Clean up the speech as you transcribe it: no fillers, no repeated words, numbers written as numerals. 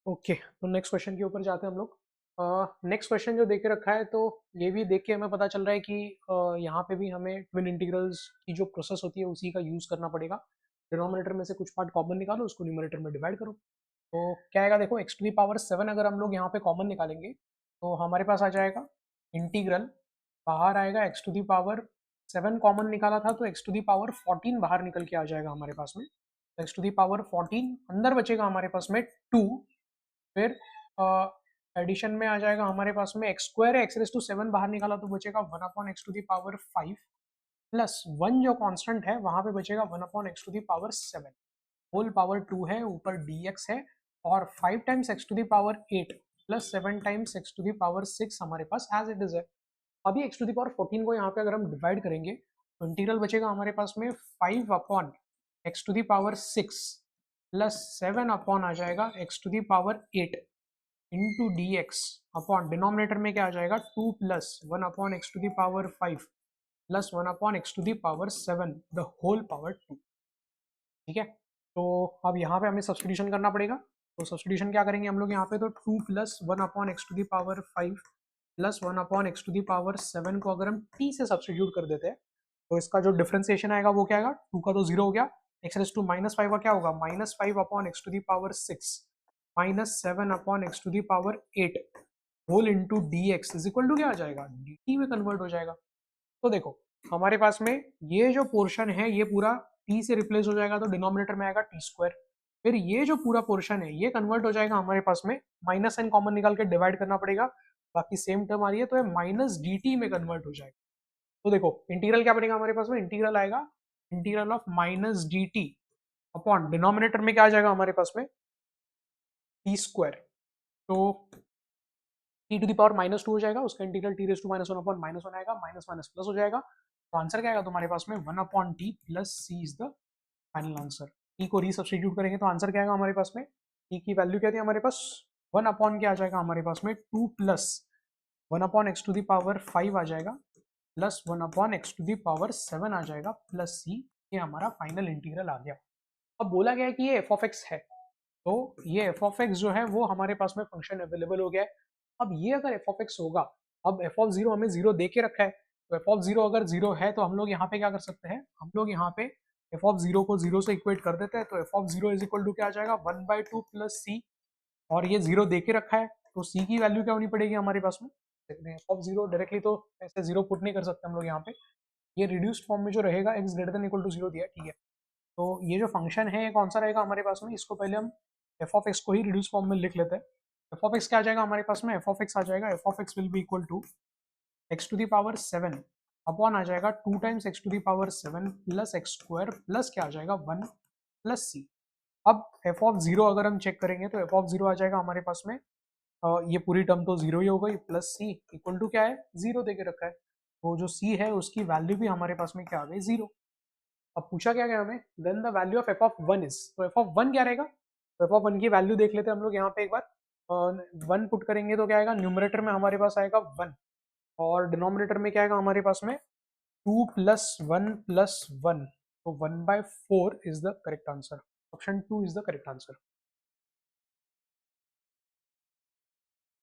Okay, तो next question के ऊपर जाते हैं हम लोग। नेक्स्ट क्वेश्चन जो दे के रखा है, तो ये भी देख के हमें पता चल रहा है कि यहाँ पे भी हमें ट्विन इंटीग्रल्स की जो प्रोसेस होती है उसी का यूज़ करना पड़ेगा। डिनोमिनेटर में से कुछ पार्ट कॉमन निकालो, उसको न्यूमरेटर में डिवाइड करो। तो क्या आएगा, देखो एक्स टू दी पावर 7 अगर हम लोग यहाँ पे कॉमन निकालेंगे तो हमारे पास आ जाएगा इंटीग्रल, बाहर आएगा x to the power 7 common निकाला था तो एक्स टू दी पावर 14 बाहर निकल के आ जाएगा हमारे पास में। एक्स टू दी पावर 14 अंदर बचेगा हमारे पास में 2। फिर एडिशन में आ जाएगा हमारे पास में एक्स स्क्वायर है, एक्स रेस टू 7 बाहर निकाला तो बचेगा 1 upon x to the power 5 plus 1 जो कांस्टेंट है वहां पे बचेगा 1 upon x to the power 7। Whole power 2 है, ऊपर dx है, और 5 times x to the power 8 plus 7 times x to the power 6 हमारे पास एज इट इज है। अभी एक्स टू दी पावर 14 को यहाँ पे अगर हम डिवाइड करेंगे तो इंटीग्रल बचेगा हमारे पास में 5 upon x to the power 6 plus 7 upon आ जाएगा x to the power 8 into d x upon denominator में क्या आ जाएगा 2 plus 1 upon x to the power 5 plus 1 upon x to the power 7 the whole power 2। ठीक है, तो अब यहाँ पे हमें सब्सटीट्यूशन करना पड़ेगा। तो सब्सटीट्यूशन क्या करेंगे हम लोग यहाँ पे, तो 2 plus 1 upon x to the power 5 plus 1 upon x to the power 7 को अगर हम t से सब्सटीट्यूट कर देते हैं तो इसका जो डिफरेंशिएशन आएगा वो क्या आएगा, 2 का तो 0 हो गया, एक्स रेस टू माइनस 5 का क्या होगा, minus 5 upon x to the power 6 minus 7 upon x to the power 8 whole into d x is equal to क्या आ जाएगा, डी टी में कन्वर्ट हो जाएगा। तो देखो हमारे पास में ये जो पोर्शन है ये पूरा t से रिप्लेस हो जाएगा तो डिनोमिनेटर में आएगा टी स्क्वायर। फिर ये जो पूरा पोर्शन है ये कन्वर्ट हो जाएगा हमारे पास में, माइनस साइन कॉमन निकाल के डिवाइड करना पड़ेगा, बाकी सेम टर्म आ रही है तो ये माइनस डी टी में कन्वर्ट हो जाएगा। तो देखो इंटीग्रल क्या बनेगा हमारे पास में, इंटीग्रल आएगा integral of minus d t upon denominator में क्या आ जाएगा हमारे पास में टी स्क्वायर। तो t to the power minus 2 हो जाएगा, उसका integral t raise to minus 1 upon minus 1 आएगा, माइनस माइनस प्लस हो जाएगा। तो आंसर क्या आएगा तुम्हारे पास में 1 upon T plus C is the final answer. T को रीसब्स्टिट्यूट करेंगे तो आंसर क्या आएगा हमारे पास में, टी की वैल्यू क्या थी हमारे पास 1 अपॉन क्या आ जाएगा हमारे पास में 2 plus 1 upon x to the power 5 आ जाएगा plus 1 upon x to the power 7 आ जाएगा प्लस सी। ये हमारा फाइनल इंटीग्रल आ गया। अब बोला गया है कि ये एफ ऑफ एक्स है, तो ये एफ ऑफ एक्स जो है वो हमारे पास में फंक्शन अवेलेबल हो गया है। अब ये अगर एफ ऑफ एक्स होगा, अब एफ ऑफ जीरो हमें जीरो दे के रखा है, तो एफ ऑफ जीरो अगर जीरो है तो हम लोग यहाँ पे क्या कर सकते हैं, हम लोग यहाँ पे एफ ऑफ जीरो को जीरो से इक्वेट कर देते हैं। तो f of zero is equal to क्या आ जाएगा 1/2 प्लस सी, और ये जीरो दे के रखा है तो सी की वैल्यू क्या होनी पड़ेगी हमारे पास में, एफ ऑफ जीरो डायरेक्टली तो ऐसे जीरो पुट नहीं कर सकते हम लोग यहाँ पे, ये रिड्यूस्ड फॉर्म में जो रहेगा x greater than equal to zero दिया, ठीक है। तो ये जो फंक्शन है ये कौन सा रहेगा हमारे पास में, इसको पहले हम एफ ऑफ एक्स को ही रिड्यूस फॉर्म में लिख लेते हैं। एफ ऑफ एक्स क्या आ जाएगा हमारे पास में, एफ ऑफ एक्स आ जाएगा, f of x will be equal to x to the power 7 upon आ जाएगा 2 times x to the power 7 plus x square plus क्या आ जाएगा 1 प्लस सी। अब एफ ऑफ जीरो अगर हम चेक करेंगे तो एफ ऑफ जीरो आ जाएगा हमारे पास में, ये पूरी टर्म तो जीरो ही हो गई, प्लस सी इक्वल टू क्या है, जीरो दे के रखा है, तो जो सी है उसकी वैल्यू भी हमारे पास में क्या आ गई, जीरो। अब पूछा क्या गया हमें, then the value of f of one is, तो एफ ऑफ वन क्या रहेगा, तो एफ ऑफ वन की वैल्यू देख लेते हैं हम लोग यहाँ पे एक बार। वन पुट करेंगे तो क्या आएगा, न्यूमरेटर में हमारे पास आएगा वन, और डिनोमिनेटर में क्या आएगा हमारे पास में 2 प्लस 1 प्लस 1, तो 1/4 is the correct answer. Option 2 is the correct answer.